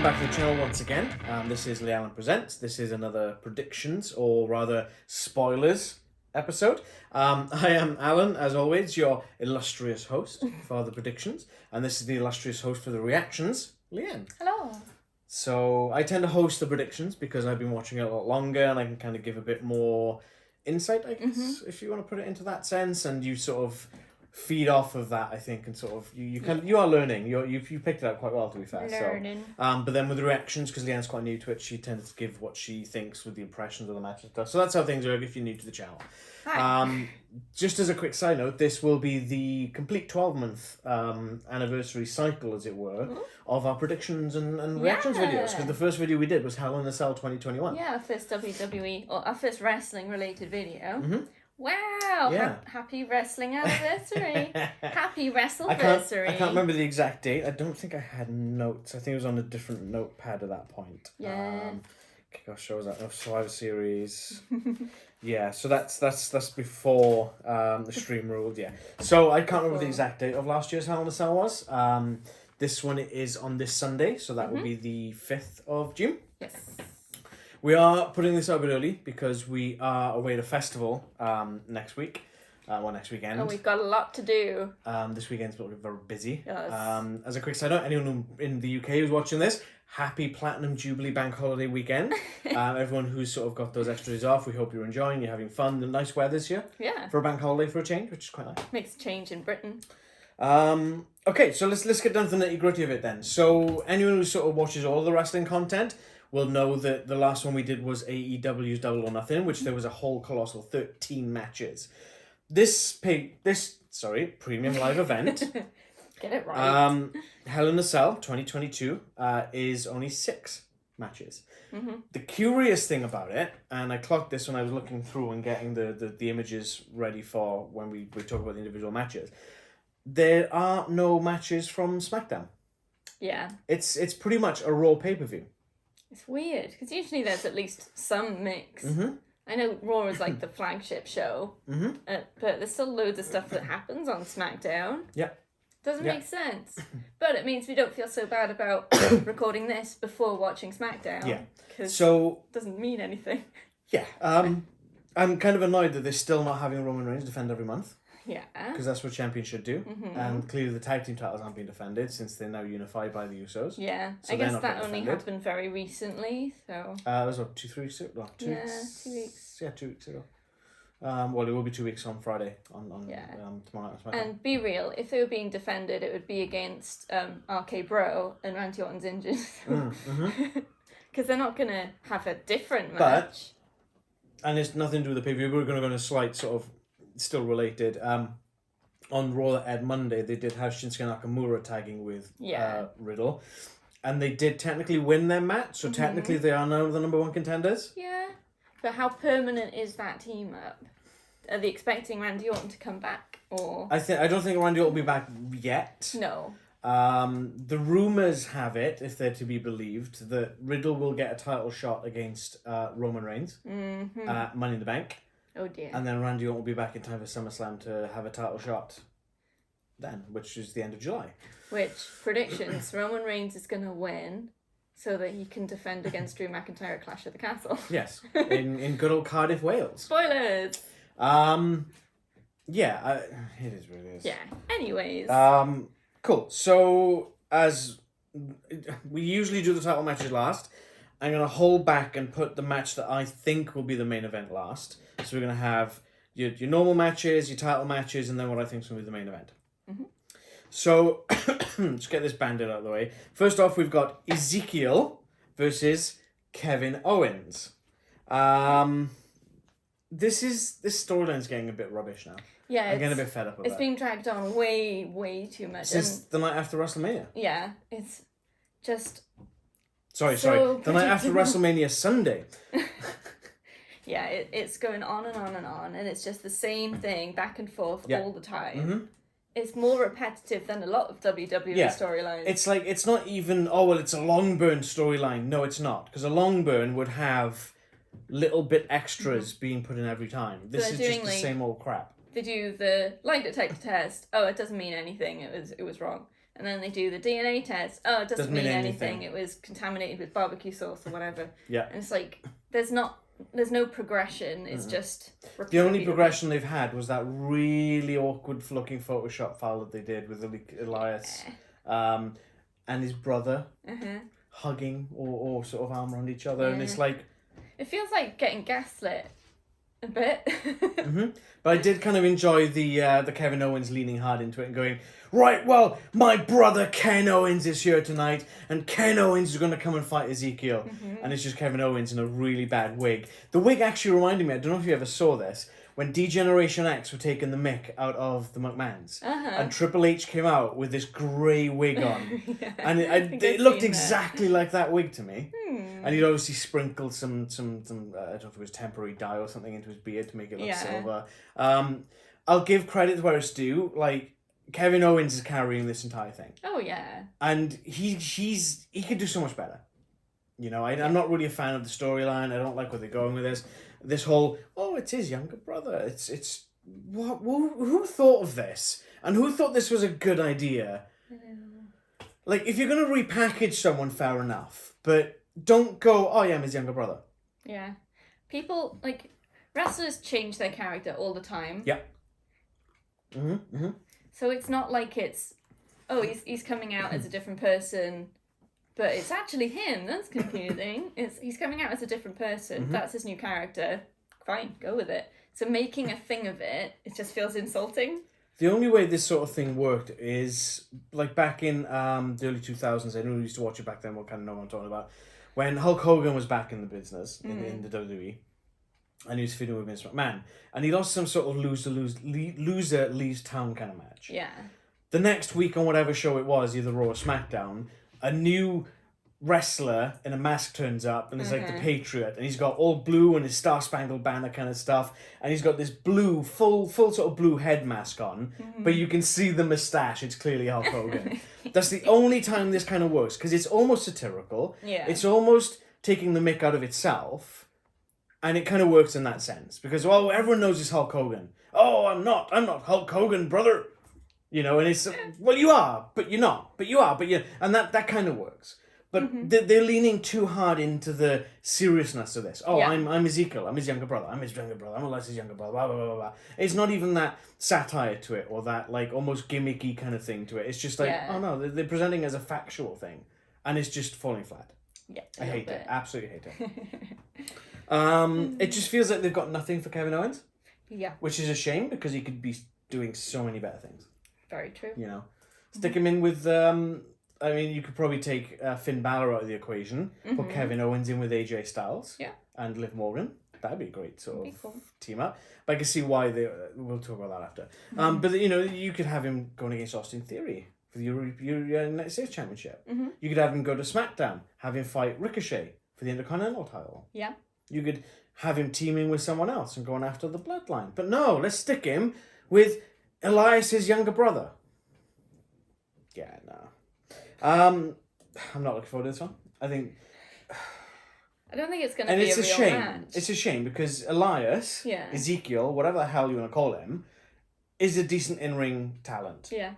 back to the channel once again. This is Leanne Presents. This is another predictions, or rather spoilers episode. I am Alan, as always, your illustrious host for the predictions, and this is the illustrious host for the reactions, Leanne. Hello. So I tend to host the predictions because I've been watching it a lot longer, and I can kind of give a bit more insight, I guess, if you want to put it into that sense, and you sort of feed off of that, I think, and sort of you are learning. You picked it up quite well, to be fair. Learning. So, but then with the reactions, because Leanne's quite new to it, she tends to give what she thinks with the impressions of the match and stuff. So that's how things work if you're new to the channel. Hi. Just as a quick side note, this will be the complete 12-month anniversary cycle, as it were, of our predictions and reactions videos. Because the first video we did was Hell in a Cell 2021. Yeah, our first WWE, or our first wrestling-related video. Mm-hmm. Wow! Yeah. Happy wrestling anniversary! Happy I wrestleversary! can't remember the exact date. I don't think I had notes. I think it was on a different notepad at that point. Yeah. Kickoff show was that Survivor Series. Yeah, so that's before the stream ruled. Yeah, so I can't remember the exact date of last year's Hell in a Cell was. This one is on this Sunday, so that will be the 5th of June. Yes. We are putting this out a bit early because we are away at a festival next week. Next weekend. Oh, we've got a lot to do. This weekend's looking very busy. Yes. As a quick side note, anyone in the UK who's watching this, happy Platinum Jubilee Bank Holiday weekend. Everyone who's sort of got those extra days off, we hope you're enjoying, you're having fun. The nice weather this year. Yeah. For a bank holiday for a change, which is quite nice. Makes a change in Britain. Okay, so let's get down to the nitty gritty of it then. So anyone who sort of watches all the wrestling content will know that the last one we did was AEW's Double or Nothing, which there was a whole colossal 13 matches. This premium live event, Get it right. Hell in a Cell 2022, is only 6 matches. Mm-hmm. The curious thing about it, and I clocked this when I was looking through and getting the images ready for when we talk about the individual matches, there are no matches from Smackdown. Yeah. It's pretty much a Raw pay-per-view. It's weird, because usually there's at least some mix. Mm-hmm. I know Raw is like the flagship show, but there's still loads of stuff that happens on SmackDown. Yeah. Doesn't make sense. But it means we don't feel so bad about recording this before watching SmackDown. Yeah. Because it doesn't mean anything. Yeah. I'm kind of annoyed that they're still not having Roman Reigns defend every month. Yeah. Because that's what champions should do. And clearly the tag team titles aren't being defended since they're now unified by the Usos. Yeah. So I guess not that getting only defended. happened very recently, so... It was what, 2-3 weeks ago? No, 2 Yeah, weeks. 2 weeks. Yeah, 2 weeks ago. Well, it will be 2 weeks on Friday on tomorrow night. And be real, if they were being defended, it would be against RK Bro and Randy Orton's injured. Because they're not going to have a different match. And it's nothing to do with the pay-per-view. We're going to go on a slight sort of still related. On Raw that aired Monday, they did have Shinsuke Nakamura tagging with Riddle. And they did technically win their match, so technically they are now the number 1 contenders. Yeah. But how permanent is that team up? Are they expecting Randy Orton to come back, or...? I don't think Randy Orton will be back yet. No. The rumours have it, if they're to be believed, that Riddle will get a title shot against Roman Reigns at Money in the Bank. Oh dear. And then Randy Orton will be back in time for SummerSlam to have a title shot then, which is the end of July. Which, predictions, Roman Reigns is going to win so that he can defend against Drew McIntyre at Clash at the Castle. Yes, in good old Cardiff, Wales. Spoilers! Yeah, it is what it is. Yeah, anyways. Cool, so as we usually do the title matches last, I'm going to hold back and put the match that I think will be the main event last. So we're going to have your normal matches, your title matches, and then what I think is going to be the main event. So, let's get this bandit out of the way. First off, we've got Ezekiel versus Kevin Owens. This storyline's getting a bit rubbish now. Yeah, I'm getting a bit fed up with it. It's been dragged on way too much. Since the night after WrestleMania. Yeah, it's just... Sorry. The night after WrestleMania Sunday. Yeah, it's going on and on and on, and it's just the same thing back and forth all the time. It's more repetitive than a lot of WWE storylines. It's like, it's not even, it's a long burn storyline. No, it's not. Because a long burn would have little bit extras being put in every time. This is just the same old crap. They do the lie detector test. Oh, it doesn't mean anything. It was wrong. And then they do the DNA test. Oh, it doesn't mean anything. It was contaminated with barbecue sauce or whatever. Yeah. And it's like, there's no progression. It's just... The only progression they've had was that really awkward looking Photoshop file that they did with Elias and his brother hugging or sort of arm around each other. And it's like... It feels like getting gaslit a bit. But I did kind of enjoy the Kevin Owens leaning hard into it and going, right, well, my brother Ken Owens is here tonight, and Ken Owens is going to come and fight Ezekiel. And it's just Kevin Owens in a really bad wig. The wig actually reminded me, I don't know if you ever saw this, when D-Generation X were taking the mick out of the McMahons. And Triple H came out with this grey wig on. And it looked exactly like that wig to me. And he'd obviously sprinkled some I don't know if it was temporary dye or something into his beard to make it look silver. I'll give credit where it's due. Like, Kevin Owens is carrying this entire thing. Oh, yeah. And he could do so much better. You know, I'm not really a fan of the storyline. I don't like where they're going with this. This whole, it's his younger brother. It's what? Who thought of this? And who thought this was a good idea? Like, if you're going to repackage someone, fair enough. But don't go, I'm his younger brother. Yeah. People, like, wrestlers change their character all the time. Yeah. So it's not like it's, he's coming out as a different person, but it's actually him. That's confusing. He's coming out as a different person. That's his new character. Fine, go with it. So making a thing of it just feels insulting. The only way this sort of thing worked is, like, back in the early 2000s, I know we used to watch it back then, we'll kind of know what I'm talking about, when Hulk Hogan was back in the business, in the WWE, and he was feuding with Vince McMahon, and he lost some sort of loser leaves town kind of match. Yeah. The next week on whatever show it was, either Raw or Smackdown, a new wrestler in a mask turns up, and he's like the Patriot, and he's got all blue and his Star Spangled Banner kind of stuff, and he's got this blue, full sort of blue head mask on, but you can see the moustache. It's clearly Hulk Hogan. That's the only time this kind of works, because it's almost satirical. Yeah. It's almost taking the mick out of itself, and it kind of works in that sense, because, everyone knows it's Hulk Hogan. I'm not Hulk Hogan, brother. You know, and it's, you are, but you're not. But you are, but you, and that kind of works. But they're leaning too hard into the seriousness of this. I'm Ezekiel. I'm his younger brother. I'm Elias's younger brother. Blah, blah, blah, blah. It's not even that satire to it or that, like, almost gimmicky kind of thing to it. It's just like, they're presenting it as a factual thing. And it's just falling flat. Yeah, I hate it. Absolutely hate it. It just feels like they've got nothing for Kevin Owens. Yeah. Which is a shame, because he could be doing so many better things. Very true. You know? Stick him in with... you could probably take Finn Balor out of the equation, put Kevin Owens in with AJ Styles, and Liv Morgan. That'd be a great sort of team up. But I can see why we'll talk about that after. But you could have him going against Austin Theory for the United States Championship. You could have him go to SmackDown, have him fight Ricochet for the Intercontinental title. Yeah. You could have him teaming with someone else and going after the Bloodline. But no, let's stick him with Elias's younger brother. Yeah, no. I'm not looking forward to this one. I don't think it's going to be a real match. It's a shame because Elias, Ezekiel, whatever the hell you want to call him, is a decent in-ring talent. Yeah.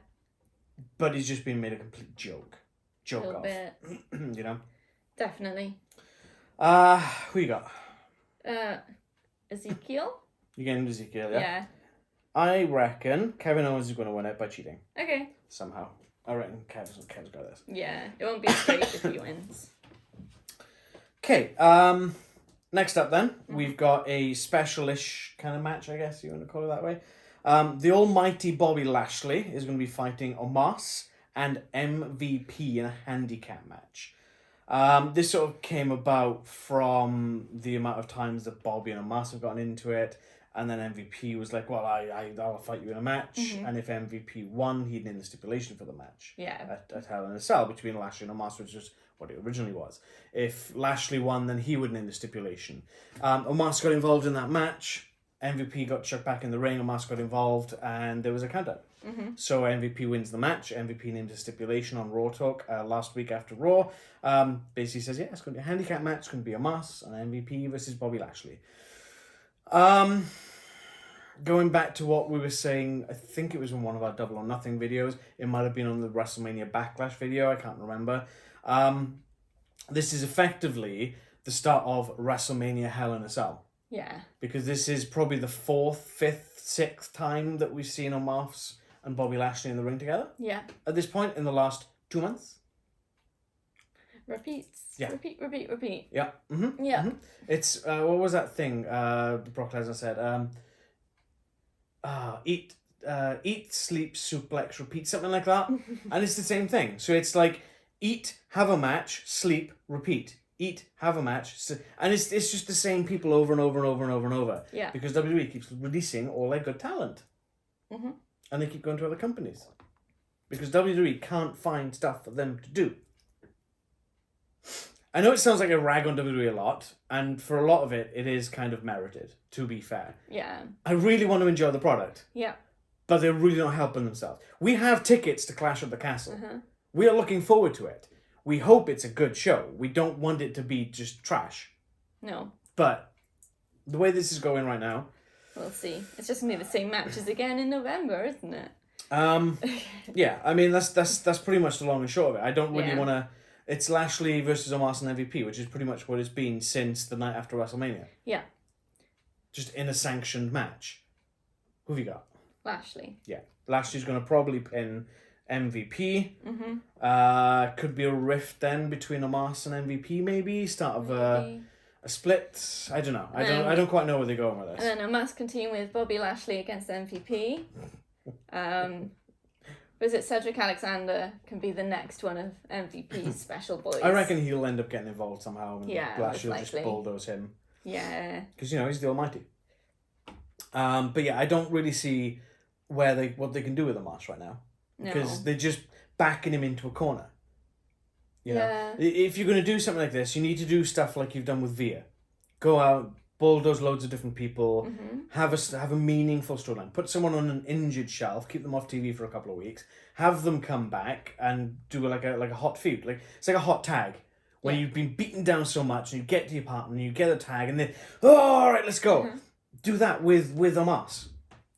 But he's just been made a complete joke of. Bit. You know? Definitely. Who you got? Ezekiel? You're getting Ezekiel, yeah? Yeah. I reckon Kevin Owens is going to win it by cheating. Okay. Somehow. I reckon Kev's got this. Yeah, it won't be straight if he wins. Okay, next up then, we've got a special-ish kind of match, I guess you want to call it that way. The almighty Bobby Lashley is going to be fighting Omos and MVP in a handicap match. This sort of came about from the amount of times that Bobby and Omos have gotten into it. And then MVP was like, well, I'll fight you in a match. And if MVP won, he'd name the stipulation for the match. Yeah. At Hell in a Cell between Lashley and Omos, which was what it originally was. If Lashley won, then he would name the stipulation. Omos got involved in that match. MVP got chucked back in the ring. Omos got involved, and there was a countdown. So MVP wins the match. MVP named a stipulation on Raw Talk last week after Raw. Basically says, it's going to be a handicap match. It's going to be Omos and MVP versus Bobby Lashley. going back to what we were saying, I think it was in one of our Double or Nothing videos. It might have been on the WrestleMania Backlash video. I can't remember. This is effectively the start of WrestleMania Hell in a Cell. Yeah. Because this is probably the 4th, 5th, 6th time that we've seen Omos and Bobby Lashley in the ring together. Yeah. At this point in the last 2 months. Repeats. Yeah. Repeat. Yeah. Mm-hmm. Yeah. Mm-hmm. It's, what was that thing Brock Lesnar said? Eat, sleep, suplex, repeat, something like that. And it's the same thing. So it's like, eat, have a match, sleep, repeat. Eat, have a match. And it's just the same people over and over and over and over and over. Yeah. Because WWE keeps releasing all their good talent. Mm-hmm. And they keep going to other companies. Because WWE can't find stuff for them to do. I know it sounds like a rag on WWE a lot, and for a lot of it, it is kind of merited, to be fair. Yeah. I really want to enjoy the product. Yeah. But they're really not helping themselves. We have tickets to Clash at the Castle. Uh-huh. We are looking forward to it. We hope it's a good show. We don't want it to be just trash. No. But the way this is going right now... We'll see. It's just going to be the same matches again in November, isn't it? Yeah, I mean, that's pretty much the long and short of it. I don't really Yeah. want to... It's Lashley versus Omos and MVP, which is pretty much what it's been since the night after WrestleMania. Yeah. Just in a sanctioned match. Who have you got? Lashley. Yeah. Lashley's going to probably pin MVP. Mm-hmm. Could be a rift then between Omos and MVP, maybe. Start of a split. I don't know. I don't quite know where they're going with this. And then Omos continue with Bobby Lashley against MVP. Was it Cedric Alexander can be the next one of MVP's special boys? I reckon he'll end up getting involved somehow. And Yeah, Lashley will most just likely. bulldoze him. Yeah. Because, he's the almighty. But yeah, I don't really see what they can do with Omos right now. No. Because they're just backing him into a corner. You know? Yeah. If you're going to do something like this, you need to do stuff like you've done with Via. Go out, bulldoze loads of different people, Mm-hmm. have a meaningful storyline. Put someone on an injured shelf, keep them off TV for a couple of weeks, have them come back and do like a hot feud. Like it's like a hot tag. When you've been beaten down so much and you get to your partner and you get a tag and then, all right, let's go. Mm-hmm. Do that with Omos.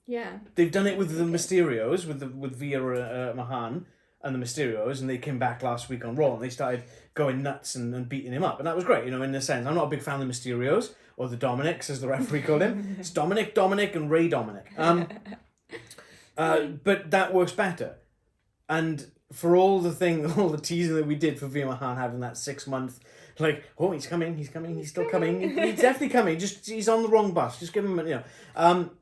Yeah. They've done it with the Mysterios, with Via Mahan and the Mysterios, and they came back last week on Raw and they started going nuts and beating him up. And that was great, in a sense. I'm not a big fan of the Mysterios, or the Dominics, as the referee called him. It's Dominic, and Ray Dominic. But that works better. And for all the teasing that we did for Via Mahan having that 6 month, like, oh, he's coming, he's still coming, he's definitely coming, just he's on the wrong bus, just give him,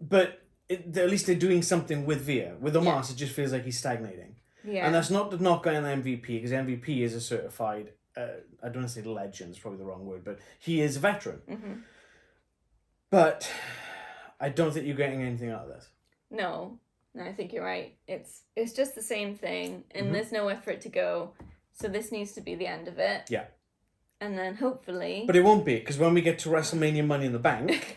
but at least they're doing something with Via. With Omos, It just feels like he's stagnating. Yeah. And that's not to knock on MVP, because MVP is a certified, I don't want to say legend, it's probably the wrong word, but he is a veteran. Mm-hmm. But I don't think you're getting anything out of this. No, I think you're right. It's just the same thing, and there's nowhere for it to go. So this needs to be the end of it. Yeah. And then hopefully... But it won't be, because when we get to WrestleMania Money in the Bank...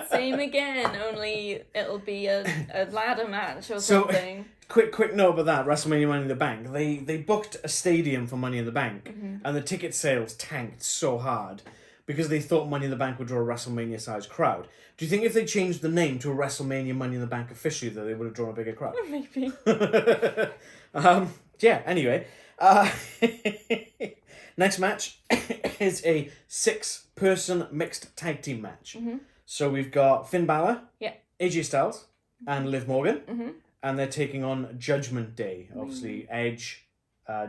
Same again, only it'll be a ladder match or something. Quick note about that, WrestleMania Money in the Bank. They booked a stadium for Money in the Bank, and the ticket sales tanked so hard because they thought Money in the Bank would draw a WrestleMania-sized crowd. Do you think if they changed the name to a WrestleMania Money in the Bank officially, that they would have drawn a bigger crowd? Maybe. Yeah, anyway. Next match is a 6-person mixed tag team match. Mm-hmm. So we've got Finn Balor, Yeah. AJ Styles, and Liv Morgan. Mm-hmm. And they're taking on Judgement Day. Obviously, Edge,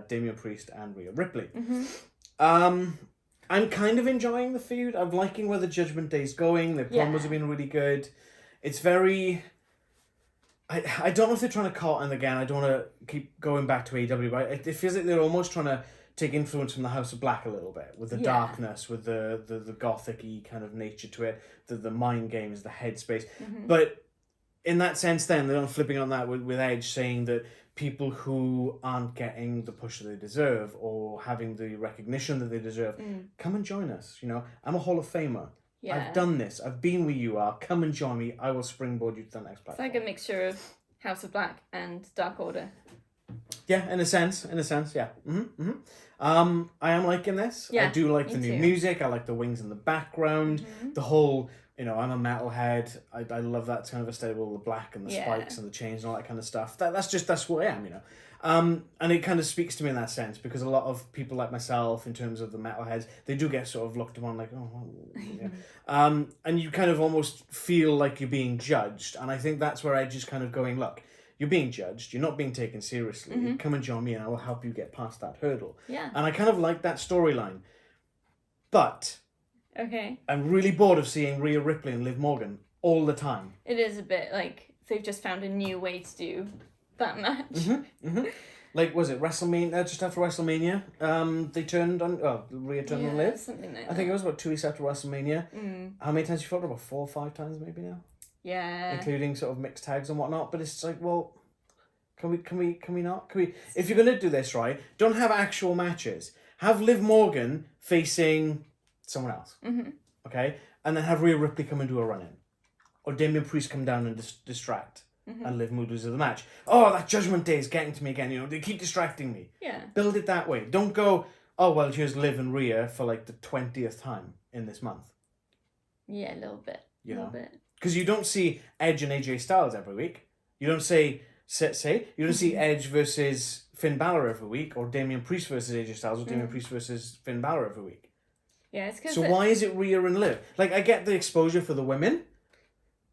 Damian Priest, and Rhea Ripley. Mm-hmm. I'm kind of enjoying the feud. I'm liking where the Judgment Day's going. The promos have been really good. It's very... I don't know if they're trying to call it, and again, I don't want to keep going back to AEW, but it feels like they're almost trying to take influence from the House of Black a little bit, with the darkness, with the gothic-y kind of nature to it, the mind games, the headspace. Mm-hmm. But in that sense then, they're not flipping on that with Edge, saying that people who aren't getting the push that they deserve or having the recognition that they deserve, come and join us. I'm a Hall of Famer. Yeah. I've done this. I've been where you are. Come and join me. I will springboard you to the next platform. It's like a mixture of House of Black and Dark Order. Yeah, in a sense, yeah. I am liking this. Yeah, I do like the me new too. music. I like the wings in the background. The whole, I'm a metalhead. I love that kind of aesthetic, all the black and the spikes and the chains and all that kind of stuff. That's what I am, and it kind of speaks to me in that sense because a lot of people like myself, in terms of the metalheads, they do get sort of looked upon like, oh, well, yeah. And you kind of almost feel like you're being judged, and I think that's where Edge is kind of going, look, you're being judged, you're not being taken seriously, come and join me and I will help you get past that hurdle. Yeah. And I kind of like that storyline. But Okay. I'm really bored of seeing Rhea Ripley and Liv Morgan all the time. It is a bit like they've just found a new way to do that match. Like, was it WrestleMania, just after WrestleMania, they turned on, Rhea turned on Liv? Something like that. I think it was about 2 weeks after WrestleMania. How many times you fought? About 4 or 5 times maybe now? Yeah. Including sort of mixed tags and whatnot, but it's like, well, can we not? If you're gonna do this right, don't have actual matches. Have Liv Morgan facing someone else, okay, and then have Rhea Ripley come and do a run in, or Damian Priest come down and distract, and Liv Morgan loses the match. Oh, that Judgment Day is getting to me again. They keep distracting me. Yeah. Build it that way. Don't go, oh well, here's Liv and Rhea for like the 20th time in this month. Yeah, a little bit. You know? Bit. Because you don't see Edge and AJ Styles every week. You don't you don't see Edge versus Finn Balor every week, or Damian Priest versus AJ Styles, or Damian Priest versus Finn Balor every week. Yeah, it's because. So why is it Rhea and Liv? Like, I get the exposure for the women,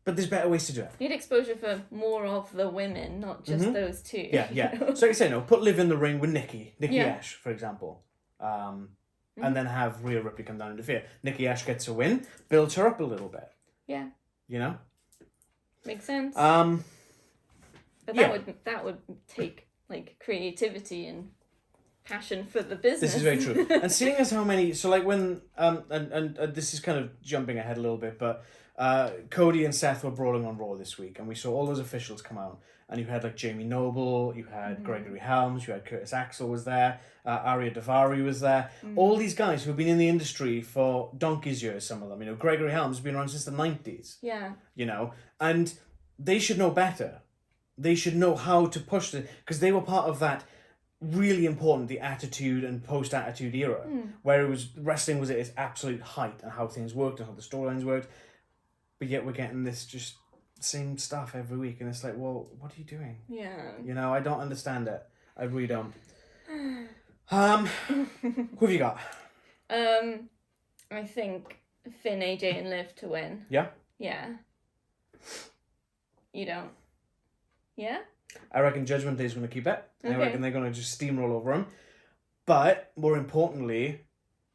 but there's better ways to do it. You need exposure for more of the women, not just those two. Yeah. So like I say, put Liv in the ring with Nikki Ash, for example. And then have Rhea Ripley come down and interfere. Nikki Ash gets a win, builds her up a little bit. Yeah. You know? Makes sense. But that would take like creativity and passion for the business. This is very true. And seeing as how many, so like when and this is kind of jumping ahead a little bit, but Cody and Seth were brawling on Raw this week, and we saw all those officials come out, and you had like Jamie Noble, you had Gregory Helms, you had Curtis Axel was there, Arya Davari was there, all these guys who've been in the industry for donkey's years, some of them. Gregory Helms has been around since the 90s. Yeah. And they should know better. They should know how to push it, because they were part of that really important, the Attitude and post-Attitude era, where wrestling was at its absolute height, and how things worked and how the storylines worked. But yet we're getting this just same stuff every week, and it's like, well, what are you doing? Yeah. I don't understand it. I really don't. Who have you got? I think Finn, AJ, and Liv to win. Yeah? Yeah. You don't? Yeah? I reckon Judgment Day is going to keep it. Okay. I reckon they're going to just steamroll over him. But, more importantly,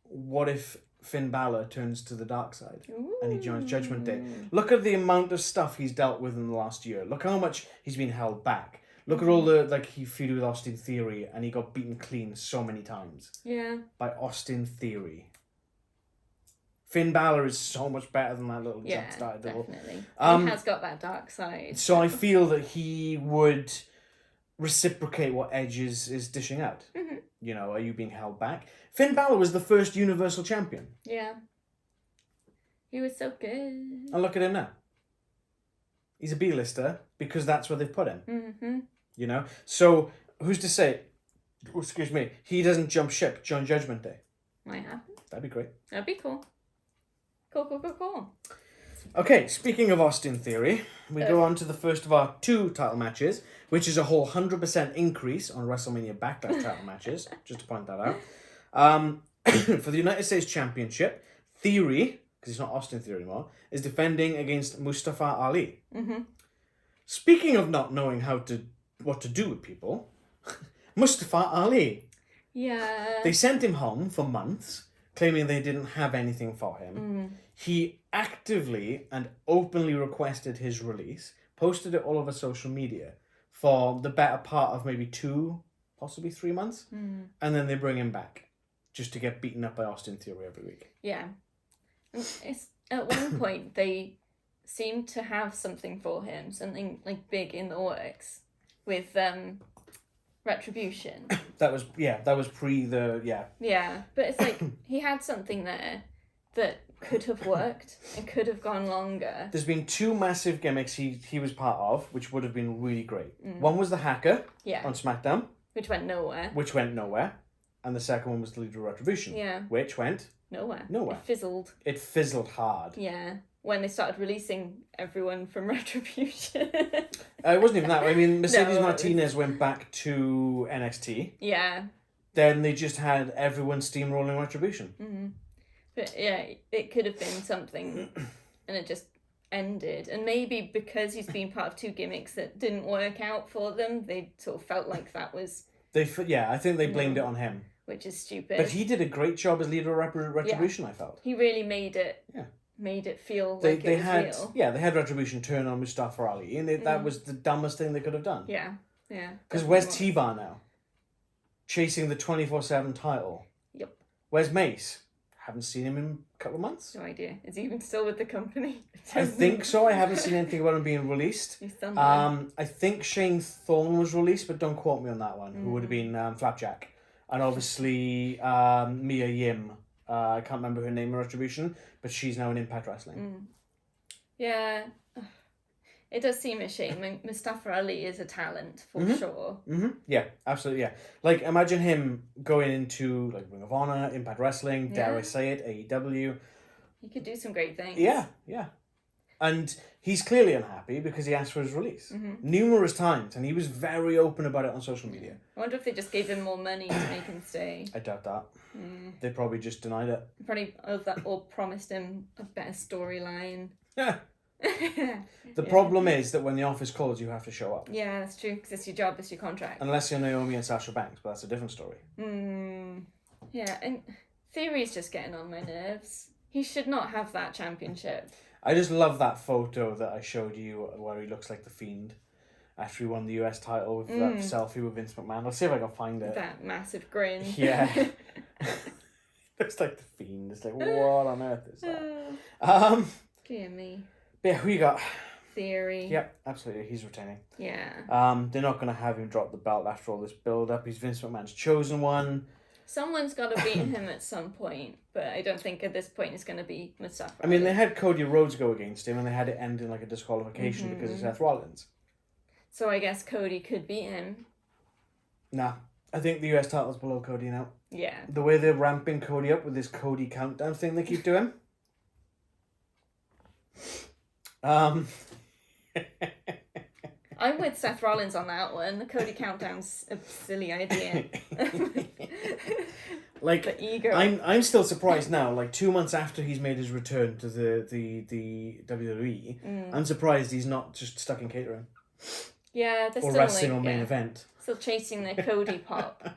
what if Finn Balor turns to the dark side and he joins Judgment Day? Look at the amount of stuff he's dealt with in the last year. Look how much he's been held back. Look at all he feuded with Austin Theory, and he got beaten clean so many times. Yeah. By Austin Theory. Finn Balor is so much better than that little jump-started devil. Definitely. He has got that dark side. So I feel that he would reciprocate what Edge is dishing out. Are you being held back? Finn Balor was the first Universal Champion. Yeah. He was so good. And look at him now. He's a B-lister because that's where they've put him. So who's to say, excuse me, he doesn't jump ship, join Judgment Day? Might happen. That'd be great. That'd be cool. Cool. Okay, speaking of Austin Theory, we go on to the first of our 2 title matches, which is a whole 100% increase on WrestleMania Backlash title matches, just to point that out. For the United States Championship, Theory, because he's not Austin Theory anymore, is defending against Mustafa Ali. Speaking of not knowing what to do with people, Mustafa Ali. Yeah. They sent him home for months, claiming they didn't have anything for him. He actively and openly requested his release, posted it all over social media for the better part of maybe 2, possibly 3 months, and then they bring him back just to get beaten up by Austin Theory every week. Yeah. It's at one point they seemed to have something for him, something like big in the works with Retribution. That was pre the Yeah, but it's like he had something there that could have worked and could have gone longer. There's been 2 massive gimmicks he was part of, which would have been really great. One was the hacker on SmackDown. Which went nowhere. And the second one was the Leader of Retribution. Yeah. Which went nowhere. Nowhere. It fizzled hard. Yeah. When they started releasing everyone from Retribution. It wasn't even that. I mean, Mercedes Martinez went back to NXT. Yeah. Then they just had everyone steamrolling Retribution. Mm-hmm. But yeah, it could have been something, and it just ended. And maybe because he's been part of two gimmicks that didn't work out for them, they sort of felt like that was... I think they blamed it on him. Which is stupid. But he did a great job as Leader of Retribution, I felt. He really made it feel like it was real. Yeah, they had Retribution turn on Mustafa Ali, and that was the dumbest thing they could have done. Yeah. Because where's T-Bar now? Chasing the 24/7 title. Yep. Where's Mace? Haven't seen him in a couple of months. No idea. Is he even still with the company? I think so. I haven't seen anything about him being released. He's done that. I think Shane Thorne was released, but don't quote me on that one. Who would have been Flapjack. And obviously Mia Yim. I can't remember her name in Retribution, but she's now in Impact Wrestling. Yeah. It does seem a shame. I mean, Mustafa Ali is a talent, for sure. Mm-hmm. Yeah, absolutely, yeah. Like, imagine him going into, like, Ring of Honor, Impact Wrestling, dare I say it, AEW. He could do some great things. Yeah. And he's clearly unhappy because he asked for his release numerous times, and he was very open about it on social media. I wonder if they just gave him more money to make him stay. I doubt that. They probably just denied it. Probably or promised him a better storyline. Yeah. The problem is that when the office calls, you have to show up. Yeah, that's true, because it's your job, it's your contract. Unless you're Naomi and Sasha Banks, but that's a different story. Yeah, and Theory's just getting on my nerves. He should not have that championship. I just love that photo that I showed you where he looks like the Fiend after he won the US title with that selfie with Vince McMahon. I'll see if I can find it. That massive grin. Yeah. Looks like the Fiend. It's like, what on earth is that? Dear me. Yeah, who you got? Theory. Yep, absolutely. He's retaining. Yeah. They're not going to have him drop the belt after all this build-up. He's Vince McMahon's chosen one. Someone's got to beat him at some point, but I don't think at this point it's going to be Mustafa. I mean, they had Cody Rhodes go against him, and they had it end in like a disqualification because of Seth Rollins. So I guess Cody could beat him. Nah, I think the US title's below Cody now. Yeah. The way they're ramping Cody up with this Cody countdown thing they keep doing. I'm with Seth Rollins on that one. The Cody countdown's a silly idea. Like, the ego. I'm still surprised now. Like 2 months after he's made his return to the WWE, I'm surprised he's not just stuck in catering. Yeah, they're or still wrestling on main event. Still chasing their Cody pop,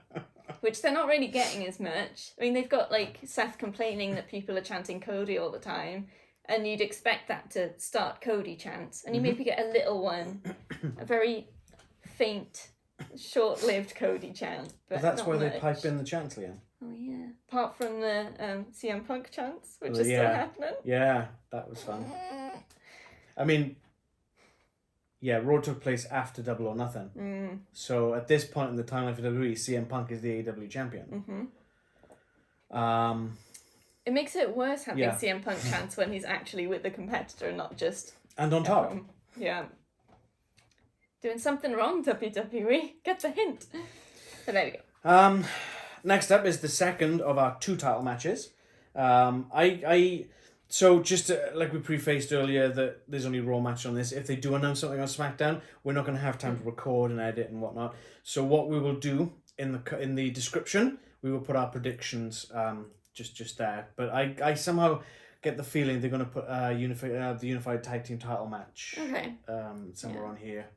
which they're not really getting as much. I mean, they've got like Seth complaining that people are chanting Cody all the time. And you'd expect that to start Cody chants. And you maybe get a little one. A very faint, short-lived Cody chant. But that's not why much. they pipe in the chants, Leanne. Oh, yeah. Apart from the CM Punk chants, which is still happening. Yeah, that was fun. I mean, yeah, Raw took place after Double or Nothing. So at this point in the timeline for WWE, CM Punk is the AEW champion. It makes it worse having CM Punk chants when he's actually with the competitor, not just... And on top. Yeah. Doing something wrong, WWE. Get the hint. But there we go. Next up is the second of our 2 title matches. So just to, like we prefaced earlier that there's only Raw match on this. If they do announce something on SmackDown, we're not going to have time to record and edit and whatnot. So what we will do in the description, we will put our predictions just there. But I somehow get the feeling they're going to put the Unified Tag Team title match somewhere on here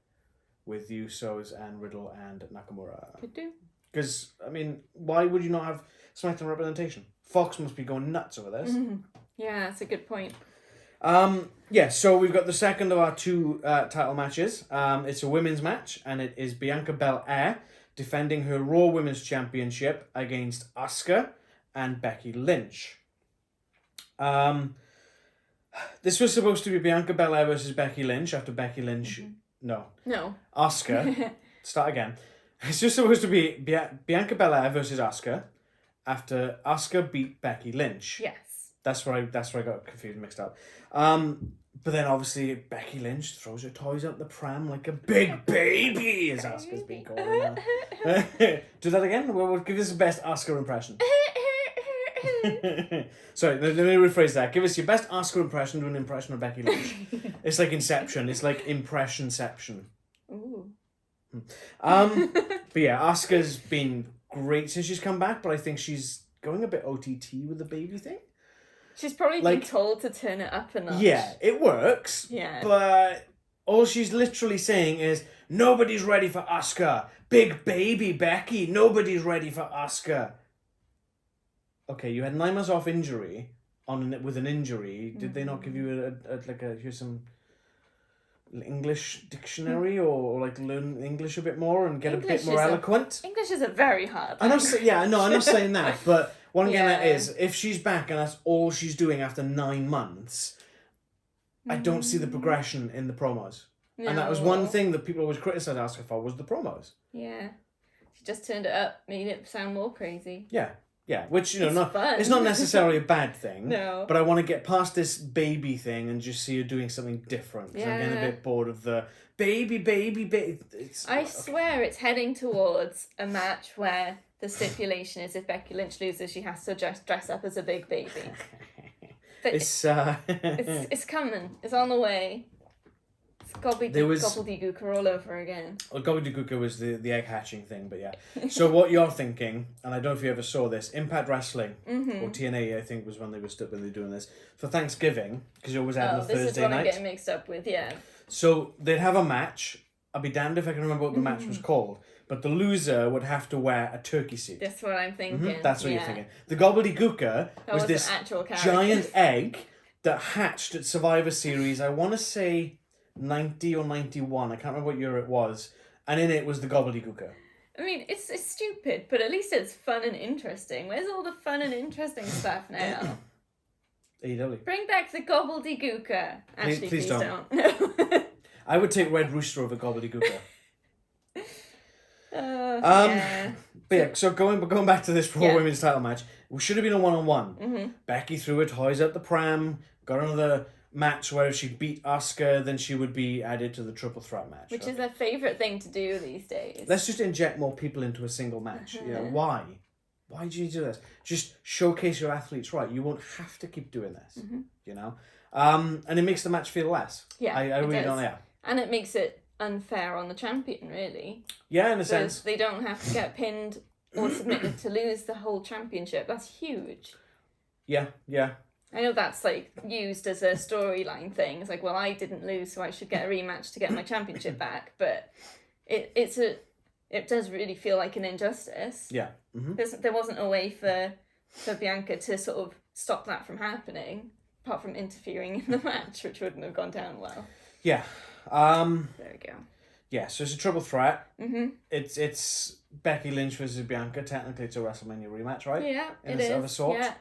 with Usos and Riddle and Nakamura. Could do. Because, I mean, why would you not have SmackDown representation? Fox must be going nuts over this. Yeah, that's a good point. So we've got the second of our 2 title matches. It's a women's match, and it is Bianca Belaire defending her Raw Women's Championship against Asuka and Becky Lynch. This was supposed to be Bianca Belaire versus Becky Lynch after Becky Lynch... No. Asuka. Start again. It's just supposed to be Bianca Belaire versus Asuka after Asuka beat Becky Lynch. Yes. That's where I got confused and mixed up. But then obviously Becky Lynch throws her toys up the pram like a big baby, as Asuka's been called now. Do that again. We'll give us the best Asuka impression. Sorry, let me rephrase that. Give us your best Asuka impression. Do an impression of Becky Lynch. It's like Inception. It's like Impressionception. Ooh. But yeah, Asuka's been great since she's come back, but I think she's going a bit OTT with the baby thing. She's probably been told to turn it up a notch. Yeah, it works. Yeah. But all she's literally saying is, nobody's ready for Asuka. Big baby Becky. Nobody's ready for Asuka. Okay, you had 9 months off injury with an injury. Did they not give you here's some English dictionary or like learn English a bit more and get English a bit more eloquent? English is a very hard I'm not saying that, but what I'm getting at is, if she's back and that's all she's doing after 9 months, I don't see the progression in the promos. No. And that was one thing that people always criticised Asuka for, was the promos. Yeah. She just turned it up, made it sound more crazy. Yeah, which, it's not necessarily a bad thing. No. But I want to get past this baby thing and just see her doing something different. Because I'm getting a bit bored of the baby. I swear it's heading towards a match where the stipulation is if Becky Lynch loses, she has to dress up as a big baby. It's coming. It's on the way. It's gobbledygook all over again. Well, gobbledygook was the egg hatching thing, but yeah. So what you're thinking, and I don't know if you ever saw this, Impact Wrestling, or TNA, I think was when they were doing this, for Thanksgiving, because you always had on a Thursday night. This is what I'm getting mixed up with, yeah. So they'd have a match. I'll be damned if I can remember what the match was called. But the loser would have to wear a turkey suit. That's what I'm thinking. That's what you're thinking. The gobbledygooker was this giant egg that hatched at Survivor Series, I want to say 90 or 91. I can't remember what year it was. And in it was the gobbledygooker. I mean, it's stupid, but at least it's fun and interesting. Where's all the fun and interesting stuff now? AEW. Bring back the gobbledygooker. Actually, please don't. No. I would take Red Rooster over gobbledygooker. Yeah. But yeah, so going back to this Raw Women's title match, it should have been a one-on-one. Becky threw her toys up the pram, got another match where if she beat Asuka, then she would be added to the triple threat match. Which is their favourite thing to do these days. Let's just inject more people into a single match. Yeah, why? Why do you do this? Just showcase your athletes right. You won't have to keep doing this, you know? And it makes the match feel less. Yeah, I really don't, And it makes it unfair on the champion, really. Yeah, in a sense. They don't have to get pinned or submitted to lose the whole championship. That's huge. Yeah. I know that's like used as a storyline thing. It's like, well, I didn't lose, so I should get a rematch to get my championship back. But it does really feel like an injustice. Yeah. There wasn't a way for Bianca to sort of stop that from happening, apart from interfering in the match, which wouldn't have gone down well. Yeah. There we go. Yeah, so it's a triple threat. It's Becky Lynch versus Bianca. Technically, it's a WrestleMania rematch, right? Yeah, it is. Of a sort. Yeah.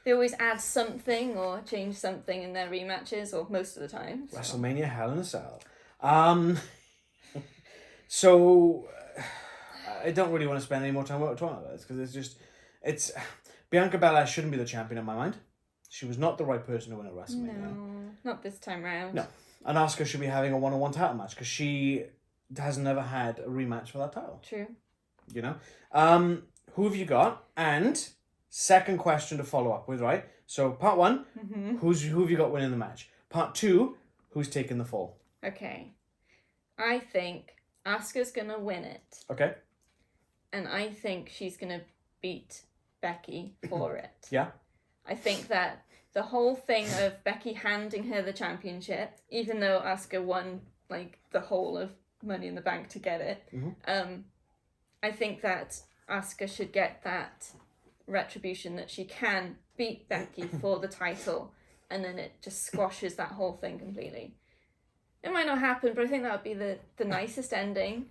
They always add something or change something in their rematches, or most of the time. So. WrestleMania Hell in a Cell. So I don't really want to spend any more time talking about this because it's Bianca Belaire shouldn't be the champion in my mind. She was not the right person to win at WrestleMania. No, not this time round. No. And Asuka should be having a one-on-one title match because she has never had a rematch for that title. True. You know? Who have you got? And second question to follow up with, right? So part one, who have you got winning the match? Part two, who's taking the fall? Okay. I think Asuka's going to win it. Okay. And I think she's going to beat Becky for it. Yeah. I think that the whole thing of Becky handing her the championship, even though Asuka won like the whole of Money in the Bank to get it, I think that Asuka should get that retribution that she can beat Becky for the title, and then it just squashes that whole thing completely. It might not happen, but I think that would be the nicest ending.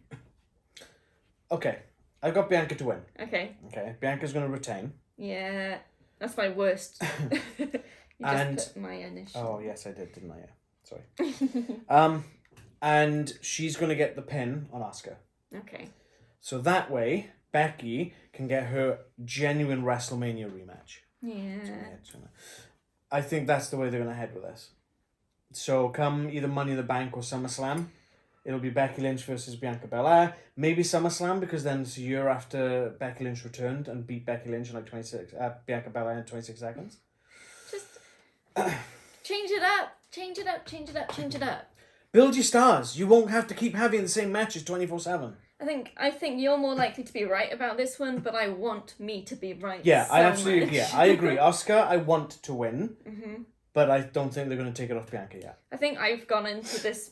Okay, I've got Bianca to win. Okay, Bianca's going to retain. Yeah, that's my worst. You just put my initial. Oh, yes, I did, didn't I? Yeah, sorry. And she's going to get the pin on Asuka. Okay. So that way, Becky can get her genuine WrestleMania rematch. Yeah. I think that's the way they're going to head with this. So come either Money in the Bank or SummerSlam, it'll be Becky Lynch versus Bianca Belaire. Maybe SummerSlam, because then it's a year after Becky Lynch returned and beat Becky Lynch in like Bianca Belaire in 26 seconds. Just change it up. Change it up, change it up, change it up. Build your stars. You won't have to keep having the same matches 24/7. I think you're more likely to be right about this one, but I want me to be right. Yeah, so I absolutely much. yeah, I agree. Asuka, I want to win, Mm-hmm. but I don't think they're going to take it off Bianca yet. I think I've gone into this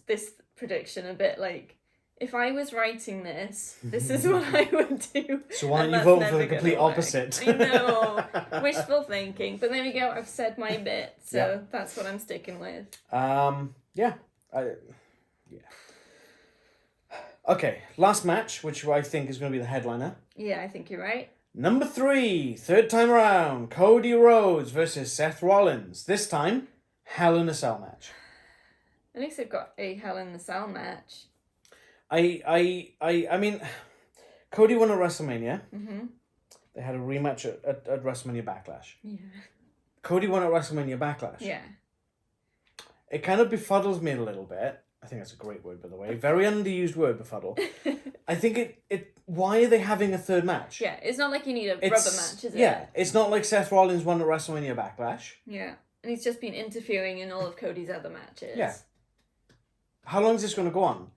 prediction a bit like, if I was writing this is what I would do. So why and don't you that's vote for never the complete gonna work. opposite? I know, wishful thinking, but there we go. I've said my bit, so Yeah. that's what I'm sticking with. Yeah. Okay, last match, which I think is going to be the headliner. Yeah, I think you're right. Number 3, third time around, Cody Rhodes versus Seth Rollins. This time, Hell in a Cell match. At least they've got a Hell in the Cell match. I mean, Cody won at WrestleMania. Mm-hmm. They had a rematch at WrestleMania Backlash. Yeah. Cody won at WrestleMania Backlash. Yeah. It kind of befuddles me a little bit. I think that's a great word, by the way. Very underused word, befuddle. I think why are they having a third match? Yeah, it's not like you need a rubber match, is it? Yeah, it's not like Seth Rollins won at WrestleMania Backlash. Yeah, and he's just been interfering in all of Cody's other matches. Yeah. How long is this going to go on?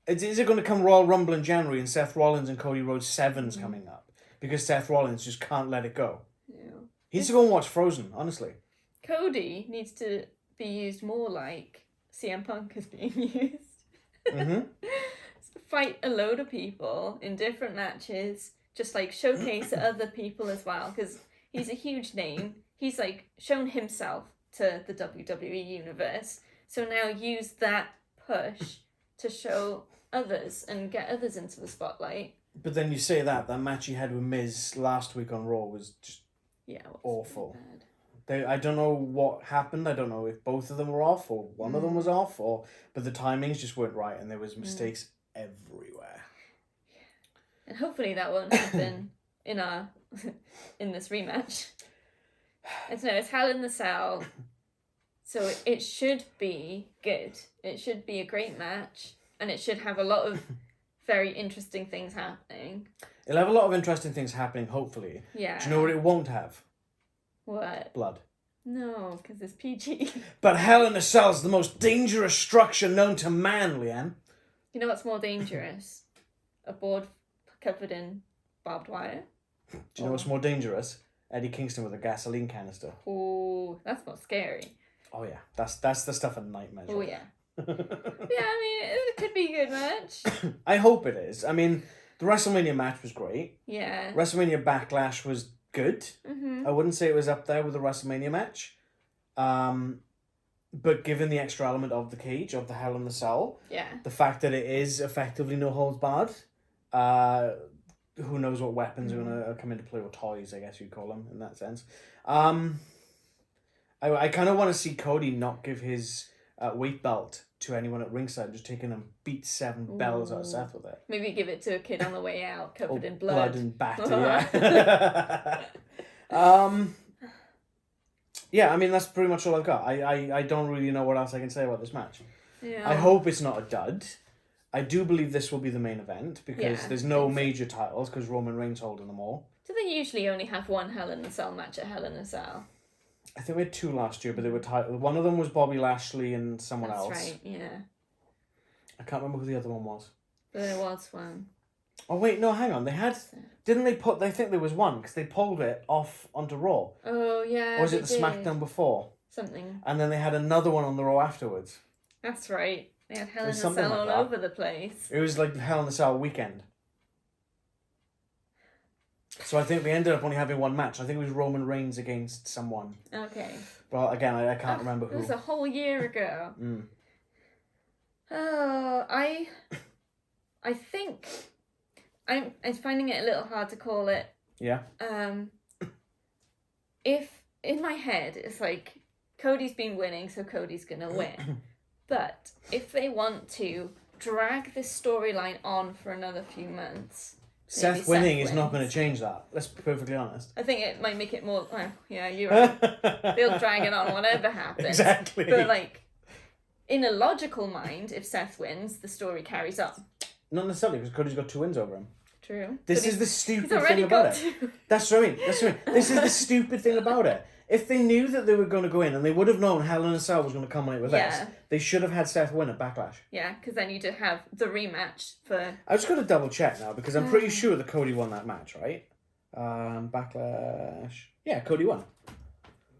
Is it going to come Royal Rumble in January and Seth Rollins and Cody Rhodes 7's coming up? Because Seth Rollins just can't let it go. Yeah. He needs to go and watch Frozen, honestly. Cody needs to be used more like CM Punk is being used. Mm-hmm. Fight a load of people in different matches, just like showcase other people as well, because he's a huge name. He's like shown himself to the WWE universe, so now use that push to show others and get others into the spotlight. But then you say that match he had with Miz last week on Raw was just awful. I don't know what happened. I don't know if both of them were off or one of them was off, but the timings just weren't right and there was mistakes everywhere. And hopefully that won't happen in this rematch. I don't know, it's Hell in the Cell, so it should be good. It should be a great match, and it should have a lot of very interesting things happening. It'll have a lot of interesting things happening, hopefully. Yeah. Do you know what it won't have? What? Blood. No, because it's PG. But Hell in a Cell is the most dangerous structure known to man, Leanne. You know what's more dangerous? A board covered in barbed wire. Do you know what's more dangerous? Eddie Kingston with a gasoline canister. Oh, that's more scary. Oh yeah, that's the stuff of nightmares. Oh yeah. Yeah, I mean, it could be a good match. I hope it is. I mean, the WrestleMania match was great. Yeah. WrestleMania Backlash was good. Mm-hmm. I wouldn't say it was up there with the WrestleMania match. But given the extra element of the cage, of the Hell in the Cell, the fact that it is effectively no holds barred, who knows what weapons are going to come into play, or toys, I guess you'd call them in that sense. I kind of want to see Cody not give his weight belt to anyone at ringside, just taking and beat 7 bells out of Seth with it. Maybe give it to a kid on the way out, covered in blood. Blood and batter, yeah. Yeah, I mean, that's pretty much all I've got. I don't really know what else I can say about this match. Yeah. I hope it's not a dud. I do believe this will be the main event, because there's no major titles, because Roman Reigns holding them all. Do they usually only have one Hell in a Cell match at Hell in a Cell? I think we had 2 last year, but they were titled. One of them was Bobby Lashley and someone else. That's right, yeah. I can't remember who the other one was. But there was one. Oh wait, no, hang on. They had, didn't they put? They think there was one because they pulled it off onto Raw. Oh yeah. Or was it the Smackdown before? Something. And then they had another one on the Raw afterwards. That's right. They had Hell in a something Cell like all that. over the place. It was like Hell in a Cell weekend. So I think they ended up only having one match. I think it was Roman Reigns against someone. Okay. But again, I can't remember who. It was a whole year ago. Mm. Oh, I think I'm finding it a little hard to call it. Yeah. If in my head it's like Cody's been winning, so Cody's gonna win. But if they want to drag this storyline on for another few months, Seth winning is not going to change that. Let's be perfectly honest. I think it might make it more. Well, yeah, you're right. They'll drag it on whatever happens. Exactly. But like, in a logical mind, if Seth wins, the story carries on. Not necessarily, because Cody's got 2 wins over him. True. This is the stupid thing about it. That's what I mean. This is the stupid thing about it. If they knew that they were going to go in and they would have known Hell in a Cell was going to come on it with this, they should have had Seth win at Backlash. Yeah, because then you'd have the rematch for... I just got to double check now because I'm pretty sure that Cody won that match, right? Backlash. Yeah, Cody won.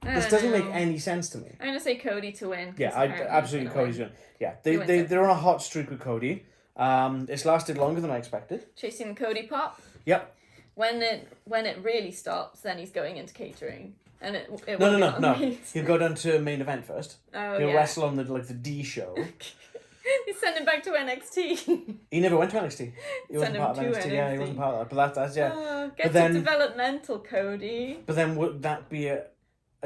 This doesn't make any sense to me. I'm going to say Cody to win. Yeah, absolutely Cody's win. Yeah, they're on a hot streak with Cody. It's lasted longer than I expected. Chasing the Cody pop. Yep. When it really stops, then he's going into catering. And it No. He'll go down to main event first. Oh, He'll wrestle on the D show. He's sending back to NXT. He never went to NXT. He wasn't part of NXT. NXT. Yeah, he wasn't part of that. But that's yeah. Oh, get to developmental, Cody. But then would that be a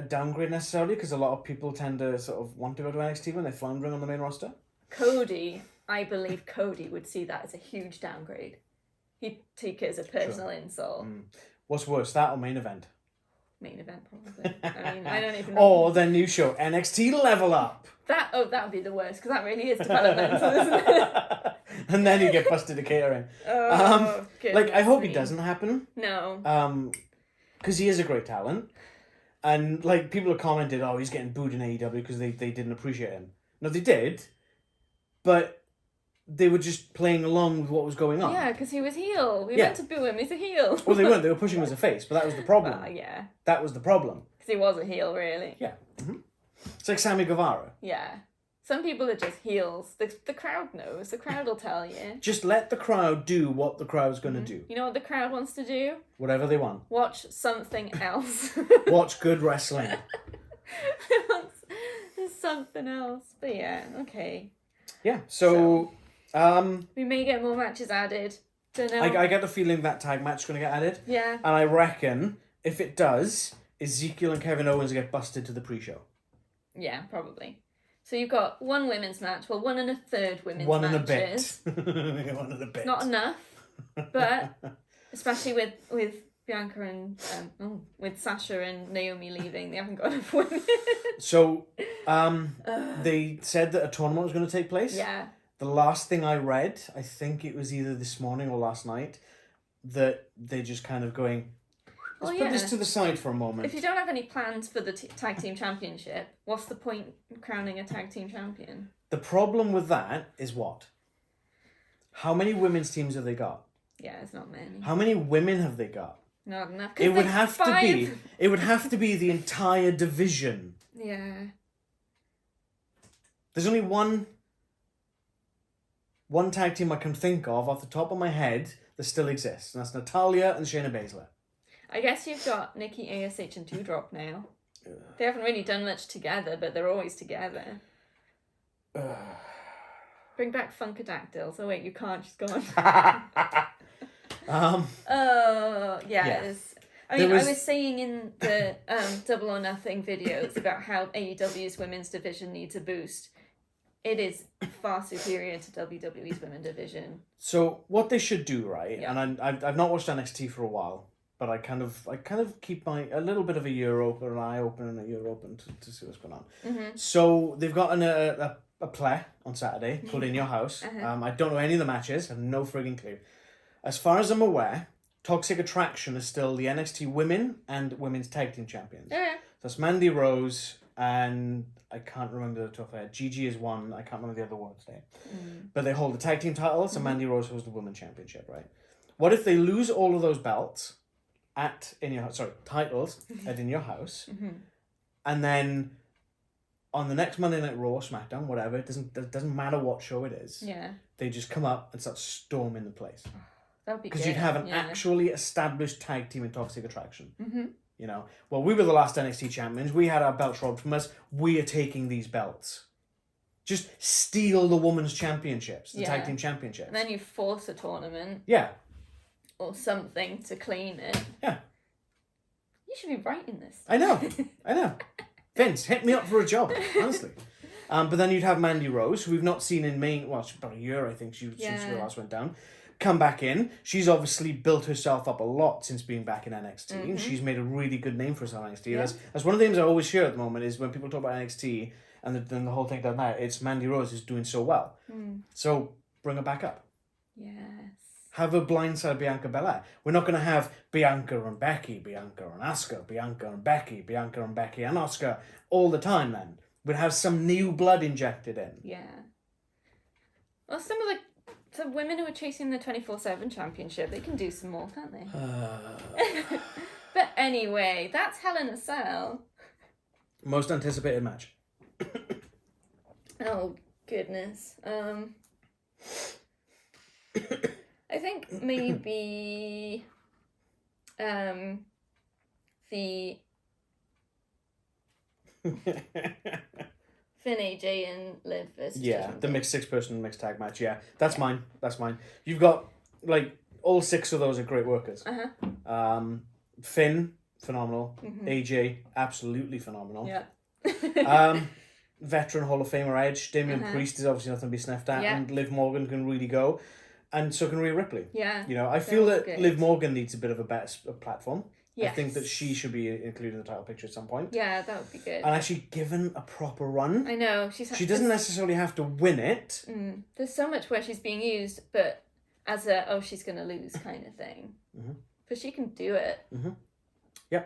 downgrade necessarily? Because a lot of people tend to sort of want to go to NXT when they're floundering on the main roster. I believe Cody would see that as a huge downgrade. He'd take it as a personal insult. What's worse, that or main event? Main event, probably. I mean, I don't even know. Or their new show, NXT Level Up. That would be the worst, because that really is developmental, isn't it? And then you get busted to catering. I hope it doesn't happen. No. Because he is a great talent. And, people have commented, oh, he's getting booed in AEW because they didn't appreciate him. No, they did. But they were just playing along with what was going on. Yeah, because he was heel. We meant to boo him. He's a heel. Well, they weren't. They were pushing him as a face, but that was the problem. Yeah. That was the problem. Because he was a heel, really. Yeah. Mm-hmm. It's like Sammy Guevara. Yeah. Some people are just heels. The crowd knows. The crowd will tell you. Just let the crowd do what the crowd's going to do. You know what the crowd wants to do? Whatever they want. Watch something else. Watch good wrestling. Something else. But yeah, okay. Yeah, so we may get more matches added. Don't know. I get the feeling that tag match is going to get added. Yeah. And I reckon if it does, Ezekiel and Kevin Owens get busted to the pre-show. Yeah, probably. So you've got one women's match, well, 1 1/3 women's one matches. And a bit. 1 and a bit. Not enough, but especially with Bianca and with Sasha and Naomi leaving, they haven't got enough women. So, they said that a tournament was going to take place. Yeah. The last thing I read, I think it was either this morning or last night, that they're just kind of going, let's put this to the side for a moment. If you don't have any plans for the tag team championship, what's the point crowning a tag team champion? The problem with that is what? How many women's teams have they got? Yeah, it's not many. How many women have they got? Not enough. It would have to be the entire division. Yeah. There's only one tag team I can think of off the top of my head that still exists, and that's Natalya and Shayna Baszler. I guess you've got Nikki, ASH, and Doudrop now. They haven't really done much together, but they're always together. Bring back Funkadactyls. Oh wait, you can't. She's gone. Yes. I was saying in the Double or Nothing videos about how AEW's women's division needs a boost. It is far superior to WWE's women's division. So what they should do, right? Yeah. And I've not watched NXT for a while, but I kind of keep a little bit of a ear open, an eye open, and a ear open to see what's going on. Mm-hmm. So they've got a play on Saturday called In Your House. I don't know any of the matches. I have no frigging clue. As far as I'm aware, Toxic Attraction is still the NXT Women and Women's Tag Team Champions. Yeah. That's Mandy Rose and I can't remember the top of my head. Gigi is one. I can't remember the other one's name. But they hold the tag team titles, and Mandy Rose holds the Women's Championship, right? What if they lose all of those belts titles at In Your House, and then on the next Monday Night Raw, SmackDown, whatever, it doesn't matter what show it is. Yeah. They just come up and start storming the place. That would be because you'd have an actually established tag team in Toxic Attraction. Mm-hmm. You know, well, we were the last NXT champions. We had our belts robbed from us. We are taking these belts. Just steal the women's championships, the tag team championships. And then you force a tournament. Yeah. Or something to claim it. Yeah. You should be writing this. I know. Vince, hit me up for a job, honestly. But then you'd have Mandy Rose, who we've not seen in main, well, about a year, I think, since she last went down. come back in. She's obviously built herself up a lot since being back in NXT. And she's made a really good name for herself in NXT. Yeah. That's one of the things I always hear at the moment is when people talk about NXT and then the whole thing down there, it's Mandy Rose is doing so well. So bring her back up. Yes. Have her blindside Bianca Belaire. We're not going to have Bianca and Becky, Bianca and Asuka, Bianca and Becky, Bianca and Becky and Asuka all the time then. We'd have some new blood injected in. Yeah. Well, some of the women who are chasing the 24/7 championship, they can do some more, can't they? But anyway, that's Hell in a Cell. Most anticipated match. Oh, goodness. I think maybe the Finn, AJ, and Liv versus Judgement. The mixed 6-person mixed tag match. Yeah, that's mine. That's mine. You've got like all 6 of those are great workers. Finn, phenomenal. AJ, absolutely phenomenal. Yeah. Veteran Hall of Famer Edge. Damian Priest is obviously nothing to be sniffed at, and Liv Morgan can really go, and so can Rhea Ripley. Yeah. You know, I feel that Liv Morgan needs a bit of a better platform. Yes. I think that she should be included in the title picture at some point. Yeah, that would be good. And actually given a proper run. I know. She doesn't necessarily have to win it. There's so much where she's being used, but as a, she's going to lose kind of thing. But she can do it. Yeah.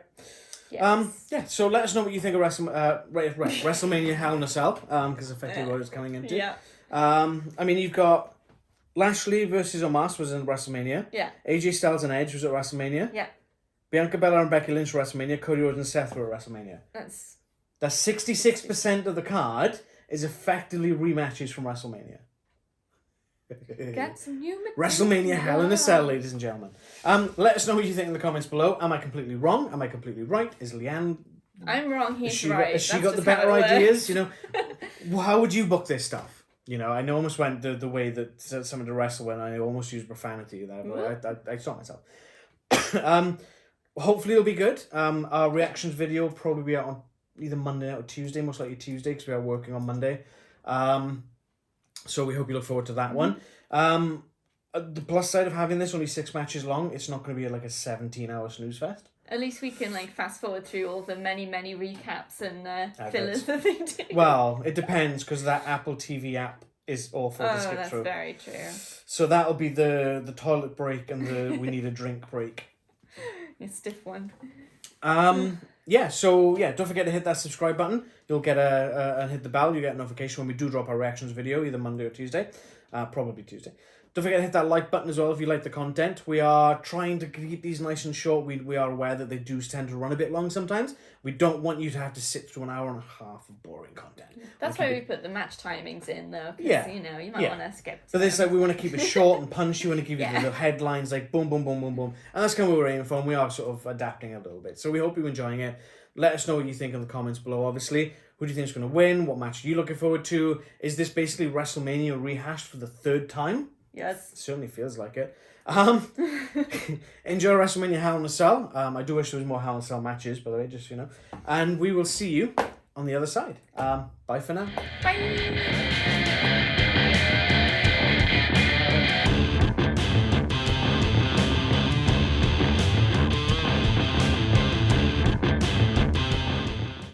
Yes. So let us know what you think of WrestleMania Hell in a Cell, because effectively what it's coming into. Yeah. I mean, you've got Lashley versus Omos was in WrestleMania. Yeah. AJ Styles and Edge was at WrestleMania. Yeah. Bianca Belaire and Becky Lynch were at WrestleMania. Cody Rhodes and Seth were at WrestleMania. That's 66% of the card is effectively rematches from WrestleMania. Get some new material. WrestleMania Hell in a Cell, ladies and gentlemen. Let us know what you think in the comments below. Am I completely wrong? Am I completely right? Is Leanne... I'm wrong, he's right. Has she got the better ideas? You know, how would you book this stuff? You know, I almost went the way that some of the wrestle when I almost used profanity there, but I stopped myself. Hopefully it'll be good. Our reactions video will probably be out on either Monday or Tuesday, most likely Tuesday, because we are working on Monday. So we hope you look forward to that one. The plus side of having this only 6 matches long, it's not going to be like a 17-hour snooze fest. At least we can like fast forward through all the many recaps and fillers that they do. Well, it depends because that Apple TV app is awful to skip through. Oh, that's very true. So that'll be the toilet break and the we need a drink break. A stiff one. Don't forget to hit that subscribe button. You'll get and hit the bell. You get a notification when we do drop our reactions video, either Monday or Tuesday. Probably Tuesday. Don't forget to hit that like button as well if you like the content. We are trying to keep these nice and short. We are aware that they do tend to run a bit long sometimes. We don't want you to have to sit through an hour and a half of boring content. That's why we put the match timings in though. Yeah. You know, you might want to skip. But it's like we want to keep it short and punchy. We want to give you the headlines like boom, boom, boom, boom, boom. And that's kind of what we're aiming for. And we are sort of adapting a little bit. So we hope you're enjoying it. Let us know what you think in the comments below, obviously. Who do you think is going to win? What match are you looking forward to? Is this basically WrestleMania rehashed for the 3rd time? Yes. It certainly feels like it. Enjoy WrestleMania Hell in a Cell. I do wish there was more Hell in a Cell matches, by the way, just, you know. And we will see you on the other side. Bye for now. Bye.